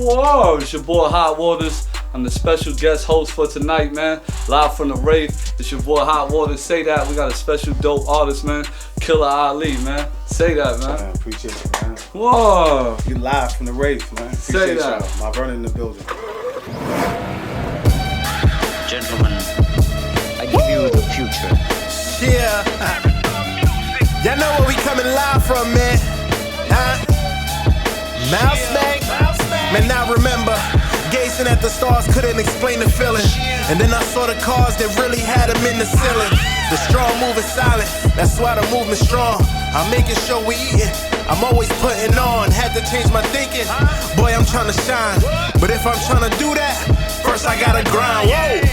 Whoa, it's your boy Hot Waters. I'm the special guest host for tonight, man. Live from the WRAITH. It's your boy Hot Waters. Say that. We got a special dope artist, man. Killer Ali, man. Say that, man. Man, appreciate it, man. Whoa. You live from the WRAITH, man. Say Appreciate that. y'all. My brother in the building. Gentlemen, I give you the future. Yeah. Y'all know where we coming live from, man. Mouse Bank. Man, I remember gazing at the stars, couldn't explain the feeling. And then I saw the cars that really had them in the ceiling. The strong moving silent, that's why the movement's strong. I'm making sure we eating, I'm always putting on. Had to change my thinking, boy, I'm trying to shine. But if I'm trying to do that, first I gotta grind. Whoa.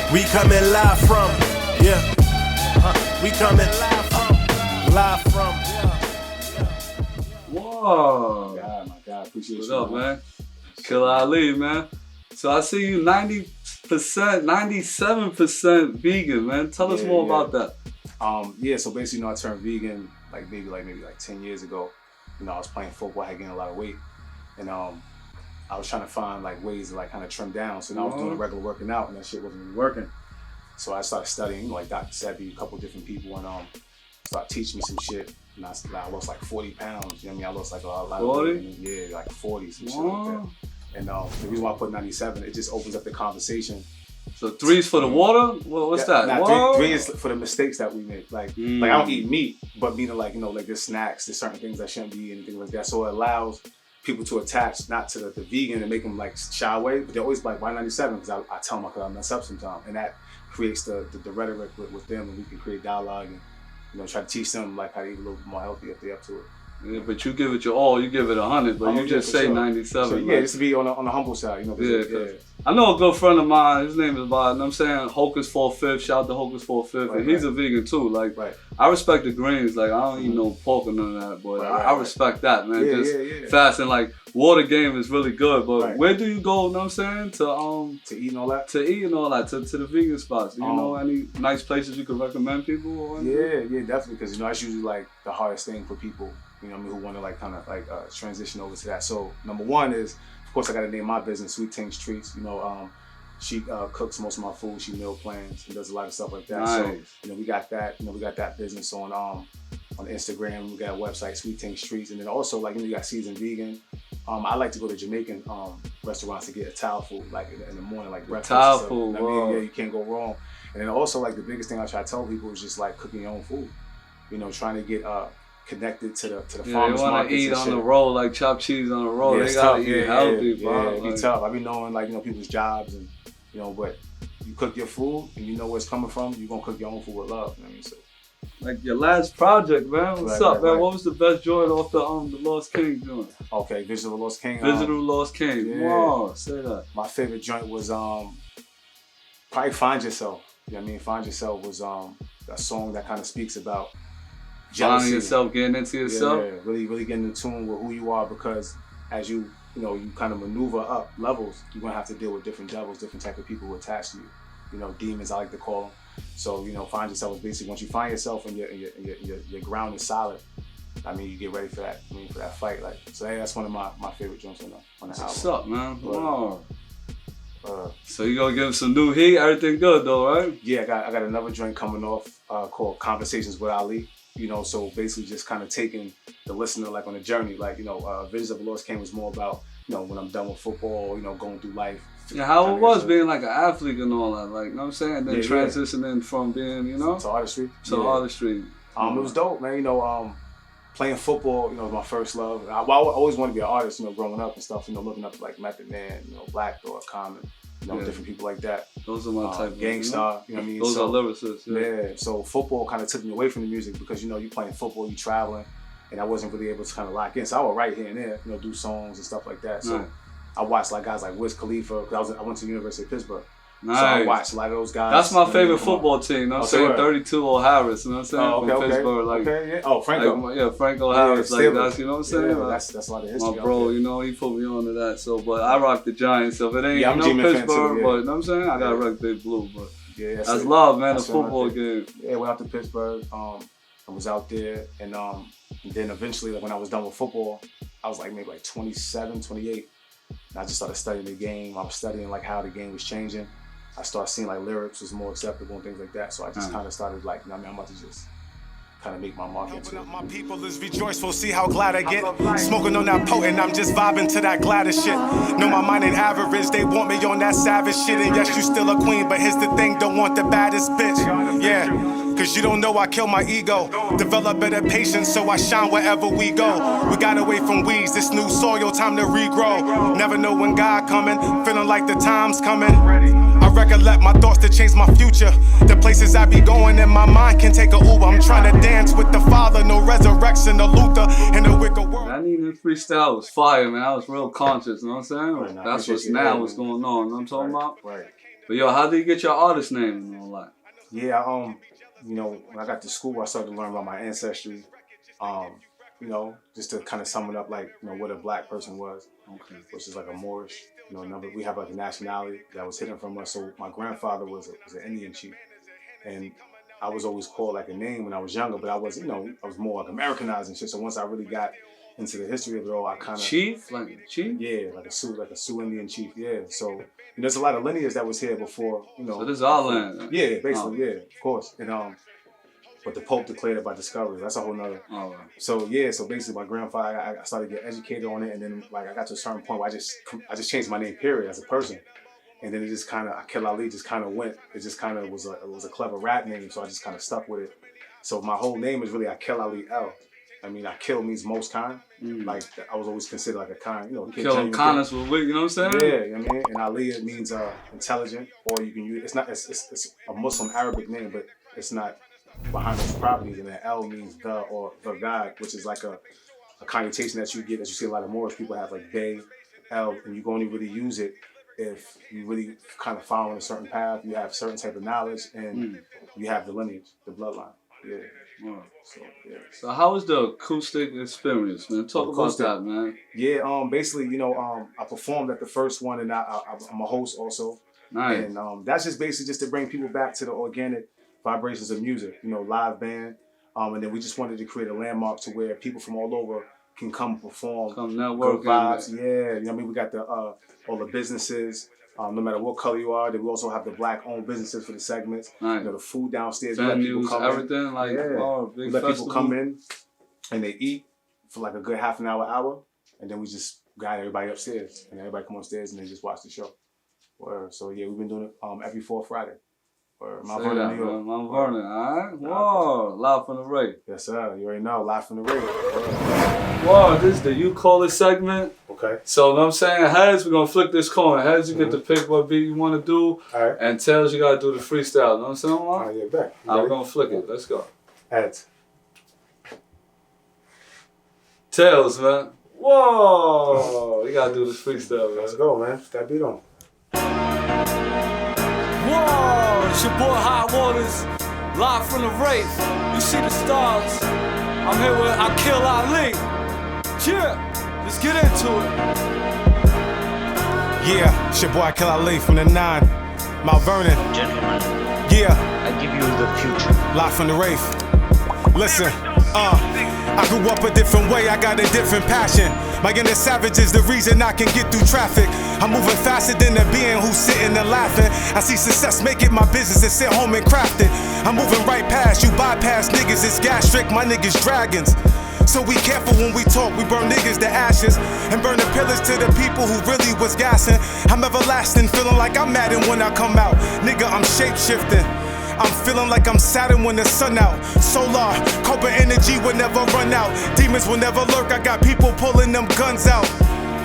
We coming live from, yeah. We coming live from. Whoa. My God, appreciate What you. up, man? Killer Ali, man. So I see you 90%, 97% vegan, man. Tell us more about that. Yeah, so basically, I turned vegan maybe 10 years ago. I was playing football, I had gained a lot of weight. And I was trying to find ways to kind of trim down. So now I was doing regular working out and that shit wasn't really working. So I started studying, like Dr. Sebi, a couple different people, and started teaching me some shit. And I lost like 40 pounds. You know what I mean? I lost like a lot of weight. Yeah, like 40, some shit like that. And the reason why I put 97, it just opens up the conversation. So 3's for the water? Well, what's that? Three is for the mistakes that we make. Like I don't eat meat, but meaning there's snacks, there's certain things I shouldn't be eating, things like that. So it allows people to attach not to the vegan and make them shy away, but they're always like, why 97? Because I tell them I mess up sometimes. And that creates the rhetoric with them, and we can create dialogue and try to teach them how to eat a little bit more healthy if they're up to it. Yeah, but you give it your all, you give it 100, but you just say sure. 97. So, yeah, just to be on the humble side, Yeah. I know a good friend of mine, his name is Hocus 4/5, shout out to Hocus 4/5, and he's a vegan too. I respect the greens, I don't eat no pork or none of that, but I respect that, man. Yeah. Fasting, water game is really good, but where do you go, to eat and all that? To eat and all that, to the vegan spots. Do you know any nice places you could recommend people? Or yeah, definitely, because that's usually the hardest thing for people. Who want to transition over to that. So number one is, of course, I got to name my business, Sweet Things Treats. She cooks most of my food. She meal plans and does a lot of stuff like that. Nice. So we got that. We got that business on Instagram. We got a website, Sweet Things Treats, and then also you got Seasoned Vegan. I like to go to Jamaican restaurants to get Italian food, in the morning, breakfast. Italian food. Yeah, you can't go wrong. And then also the biggest thing I try to tell people is just cooking your own food. Trying to get connected to the farmers markets. They want to eat on the road, chopped cheese on the road. Yeah, they gotta eat healthy, bro. Yeah, it'd be tough. I be knowing people's jobs and but you cook your food and you know where it's coming from. You gonna cook your own food with love. So. Your last project, man. What's up, man? What was the best joint off the Lost King joint? Okay, Visit of the Lost King. Visit of the Lost King. Yeah. Wow, say that. My favorite joint was probably Find Yourself. You know what I mean? Find Yourself was a song that kind of speaks about jealousy. Finding yourself, getting into yourself. Yeah, really getting in tune with who you are, because as you kind of maneuver up levels, you're gonna have to deal with different devils, different type of people who attach to you. Demons, I like to call them. So Find Yourself is basically once you find yourself and your ground is solid. You get ready for that. For that fight. So hey, that's one of my favorite joints on the album. What's up, man? Wow. So you gonna give him some new heat? Everything good though, right? Yeah, I got another joint coming off called Conversations with Ali. So basically just kind of taking the listener on a journey. Visions of the Lost King was more about, when I'm done with football, going through life. Yeah, how it was being an athlete and all that, you know what I'm saying? Then transitioning from being, to artistry. Artistry. It was dope, man. Playing football, was my first love. I always wanted to be an artist, growing up and stuff, looking up to Method Man, Black Thought, Common, different people like that. Those are my type of Gangstar, you know what I mean? Those are lyricists. Yeah, so football kind of took me away from the music because, you playing football, you traveling, and I wasn't really able to kind of lock in. So I would write here and there, do songs and stuff like that. So I watched guys like Wiz Khalifa, because I went to the University of Pittsburgh. Nice. So I watched a lot of those guys. That's my favorite football team. You know what I'm saying? 32 O'Harris, you know what I'm saying? Oh, From Pittsburgh. Yeah. Oh, Franco. Franco Harris. That's, you know what I'm saying? Yeah, that's a lot of history. My bro, he put me on to that. So, but I rock the Giants. So if it ain't, I'm Pittsburgh, but you know what I'm saying? I got to rock Big Blue. But that's love, man, the football game. Yeah, went out to Pittsburgh. I was out there. And then eventually, when I was done with football, I was maybe 27, 28. And I just started studying the game. I was studying like how the game was changing. I started seeing like lyrics was more acceptable and things like that. So I just kind of started like, you know what I mean, I'm about to just kind of make my mark into it. My people is rejoiceful, see how glad I get. Smoking on that potent, I'm just vibing to that Gladys shit. Know my mind ain't average, they want me on that savage shit. And yes, you still a queen, but here's the thing, don't want the baddest bitch. Yeah, cause you don't know I kill my ego. Develop better patience, so I shine wherever we go. We got away from weeds, this new soil, time to regrow. Never know when God coming, feeling like the time's coming. I recollect my thoughts to change my future. The places I be going in my mind can take a Uber. I'm trying to dance with the Father, no resurrection, no Luther in the wicked world. That Nina freestyle was fire, man. I was real conscious, you know what I'm saying? Right, nah, that's what's now, what's going on, you know what I'm talking about? Right. But yo, how did you get your artist name and all that? Yeah, you know, when I got to school, I started to learn about my ancestry. You know, just to kind of sum it up, like, you know, what a black person was, which is like a Moorish, you know, we have like a nationality that was hidden from us. So my grandfather was an Indian chief, and I was always called like a name when I was younger, but I was, you know, I was more like Americanized and shit. So once I really got into the history of it all, I kind of chief, like a chief, yeah, like a Sioux Indian chief, yeah. So you know, there's a lot of lineage that was here before, you know. So this is our land. Yeah, basically, yeah, of course, and but the Pope declared it by discovery. That's a whole nother. Oh, right. So yeah, so basically my grandfather, I started to get educated on it, and then like I got to a certain point where I just changed my name, period, as a person, and then it just kind of AAQIL Ali just kind of went. It just kind of was a clever rap name, so I just kind of stuck with it. So my whole name is really AAQIL Ali El. I mean, AAQIL means most kind. Like I was always considered like a kind, you know. Kill kindness with wit, you know what I'm saying? Yeah, you know what I mean. And Ali it means intelligent, or you can use it's a Muslim Arabic name, but it's not behind those properties, and then El means the or the God, which is like a connotation that you get, as you see a lot of Moorish people have, like they, El, and you can only really use it if you really kind of follow a certain path, you have certain type of knowledge, and you have the lineage, the bloodline. Yeah. Wow. So yeah. So how was the acoustic experience, man? Talk about that, man. Yeah. Basically, you know, I performed at the first one, and I'm a host also. Nice. And that's just basically just to bring people back to the organic vibrations of music, you know, live band. And then we just wanted to create a landmark to where people from all over can come perform. Come network. Good vibes, yeah. You know what I mean? We got all the businesses, no matter what color you are. Then we also have the black-owned businesses for the segments. Nice. You know, the food downstairs. Venues, everything, like, oh, big we let festival. people come in and they eat for like a good half an hour, and then we just guide everybody upstairs, and everybody come upstairs and they just watch the show. So yeah, we've been doing it every fourth Friday. Mount Vernon, New York. Mount Vernon, all right? Whoa, live from the Ray. Yes, sir. You already know, live from the Ray. Whoa, this is the You Call It segment. Okay. So, you know what I'm saying? Heads, we're going to flick this coin. Heads, you get to pick what beat you want to do. All right. And tails, you got to do the freestyle. You know what I'm saying? All right, yeah, back. We're going to flick it. Let's go. Heads. Tails, man. Whoa. You got to do this freestyle, man. Let's go, man. Put that beat on. Whoa, it's your boy Hot Waters, live from the WRAITH. You see the stars. I'm here with AAQIL Ali. Yeah, let's get into it. Yeah, it's your boy AAQIL Ali from the 9, Mount Vernon. Gentlemen, Yeah, I give you the future. live from the WRAITH. Listen, I grew up a different way, I got a different passion. My inner savage is the reason I can get through traffic. I'm moving faster than the being who's sitting and laughing. I see success, make it my business and sit home and craft it. I'm moving right past you, bypass niggas, it's gastric, my niggas dragons. So we careful when we talk, we burn niggas to ashes and burn the pillars to the people who really was gassing. I'm everlasting, feeling like I'm Madden when I come out. Nigga, I'm shape-shifting. I'm feeling like I'm Saturn when the sun out. Solar, cobra energy will never run out. Demons will never lurk, I got people pulling them guns out.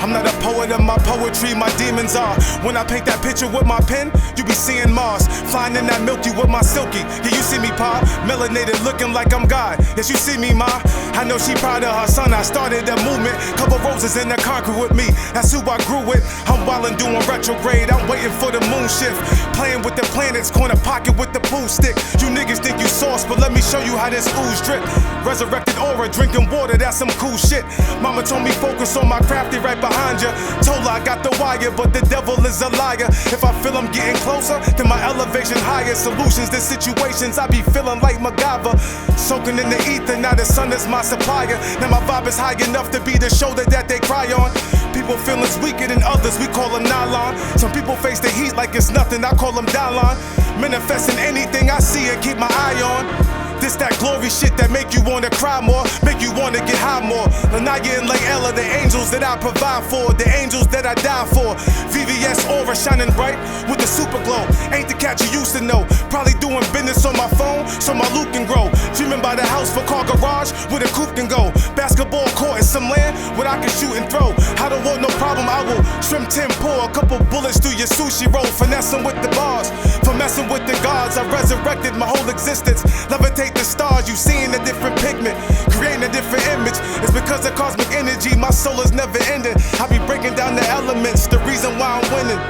I'm not a poet of my poetry, my demons are. When I paint that picture with my pen, you be seeing Mars. Flying in that milky with my silky. Yeah, you see me, Pa, melanated looking like I'm God. Yes, you see me, Ma. I know she proud of her son, I started a movement. Couple roses in the concrete with me, that's who I grew with. I'm wildin' doing retrograde, I'm waiting for the moon shift. Playing with the planets, corner pocket with the pool stick. You niggas think you sauce, but let me show you how this ooze drip. Resurrected aura, drinking water, that's some cool shit. Mama told me focus on my crafty right behind behind you. Told her I got the wire, but the devil is a liar. If I feel I'm getting closer, then my elevation higher. Solutions to situations, I be feeling like MacGyver. Soaking in the ether, now the sun is my supplier. Now my vibe is high enough to be the shoulder that they cry on. People feelings weaker than others, we call them nylon. Some people face the heat like it's nothing, I call them Dylon. Manifesting anything I see and keep my eye on. This that glory shit that make you wanna cry more, make you wanna get high more. Lanaya and Layla, the angels that I provide for, the angels that I die for. VVS aura shining bright with the super glow. Ain't the cat you used to know. Probably doing business on my phone so my loot can grow. Dreaming by the house for car garage where the coupe can go. Basketball court and some land where I can shoot and throw. I don't want no problem, I will trim Tim, pour a couple bullets through your sushi roll. Finessing with the bars, for messing with the gods. I resurrected my whole existence. Levitate the stars, you seeing a different pigment, creating a different image. It's because of cosmic energy, my soul is never ending. I be breaking down the elements, the reason why I'm winning.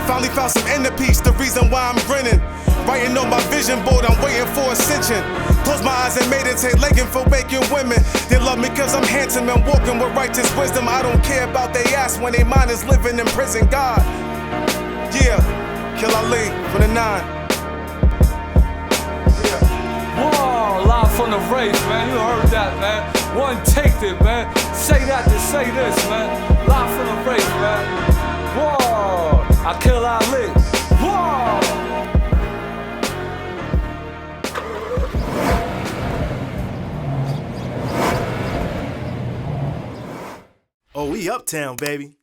Finally found some inner peace, the reason why I'm grinning. Writing on my vision board, I'm waiting for ascension. Close my eyes and meditate, legging for waking women. They love me cause I'm handsome and walking with righteous wisdom. I don't care about they ass when they mind is living in prison. God, yeah, Kill Ali for the 9. Whoa, live from the WRAITH, man. You heard that, man. One take it, man. Say that to say this, man. Live from the WRAITH, man. Whoa, I kill Ali. Whoa. Oh, we uptown, baby.